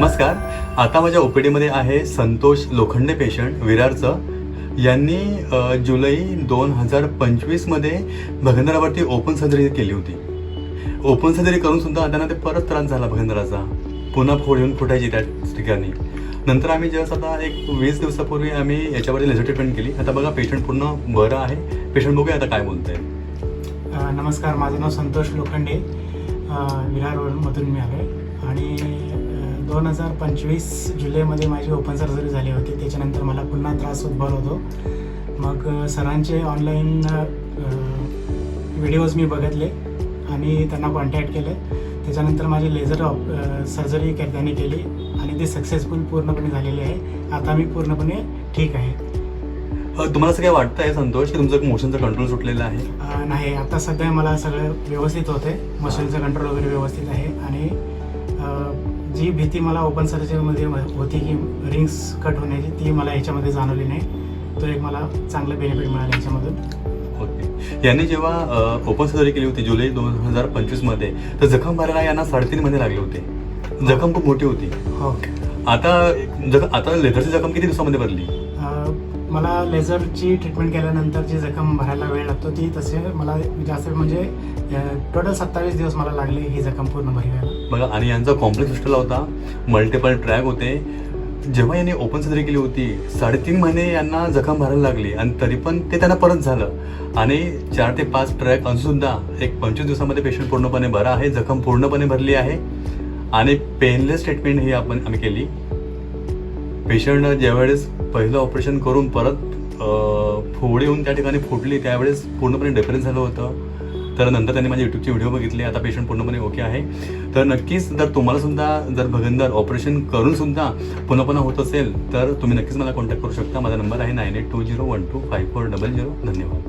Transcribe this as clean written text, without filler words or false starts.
नमस्कार. आता माझ्या ओपीडीमध्ये आहे संतोष लोखंडे पेशंट विरारचं. यांनी जुलै 2025मध्ये भगंदरावरती ओपन सर्जरी केली होती. ओपन सर्जरी करून सुद्धा त्यांना ते परत त्रास झाला भगंदराचा, पुन्हा फोड फुटायची त्या ठिकाणी. नंतर आम्ही जस्ट आता एक 20 दिवसापूर्वी आम्ही याच्यावरती लेझर ट्रीटमेंट केली. आता बघा पेशंट पूर्ण बरं आहे. पेशंट बघूया आता काय बोलतंय. नमस्कार, माझं नाव संतोष लोखंडे, विरारमधून मी आलो आहे आणि 2025 जुलैमध्ये माझी ओपन सर्जरी झाली होती. त्याच्यानंतर मला पुन्हा त्रास उद्भवला होतो. मग सरांचे ऑनलाईन व्हिडिओज मी बघितले आणि त्यांना कॉन्टॅक्ट केले. त्याच्यानंतर माझी लेझर सर्जरी त्यांनी केली आणि ती सक्सेसफुल पूर्णपणे झालेली आहे. आता मी पूर्णपणे ठीक आहे. तुम्हाला असं काय वाटतं आहे संतोष की तुमचं मोशनचं कंट्रोल सुटलेलं आहे? नाही, आता सध्या मला सगळं व्यवस्थित होते. मसलचं कंट्रोल वगैरे व्यवस्थित आहे आणि जी भीती मला ओपन सर्जरीमध्ये होती की रिंग्स कट होण्याची, ती मला ह्याच्यामध्ये जाणवली नाही. तो एक मला चांगलं बेनिफिट मिळालं ह्याच्यामधून. ओके. यांनी जेव्हा ओपन सर्जरी केली होती जुलै 2025मध्ये, तर जखम भरायला यांना 3.5 महिने लागले होते. जखम खूप मोठी होती. हो. आता लेझरची जखम किती दिवसामध्ये भरली? मला लेझरची ट्रीटमेंट केल्यानंतर जी जखम भरायला वेळ लागतो ती तसे मला जास्त म्हणजे टोटल 27 दिवस मला लागले ही जखम पूर्ण भरायला. बघा, आणि यांचा कॉम्प्लेक्स हिस्टोला होता, मल्टिपल ट्रॅक होते. जेव्हा यांनी ओपन सर्जरी केली होती 3.5 महिने यांना जखम भरायला लागली आणि तरी पण ते त्यांना परत झालं. आणि 4 ते 5 ट्रॅक अजूनसुद्धा एक 25 दिवसामध्ये पेशंट पूर्णपणे बरा आहे. जखम पूर्णपणे भरली आहे आणि पेनलेस ट्रीटमेंट ही आम्ही केली. पेशंट ज्यावेळेस पहिलं ऑपरेशन करून परत फोड येऊन त्या ठिकाणी फुटली त्यावेळेस पूर्णपणे डिफरन्स झालं होतं. तर नंतर त्यांनी माझे यूट्यूबचे व्हिडिओ बघितले. आता पेशंट पूर्णपणे ओके आहे. तर नक्कीच जर तुम्हाला सुद्धा जर भगंदर ऑपरेशन करून सुद्धा पुन्हा होत असेल तर तुम्ही नक्कीच मला कॉन्टॅक्ट करू शकता. माझा नंबर आहे 9820125400. धन्यवाद.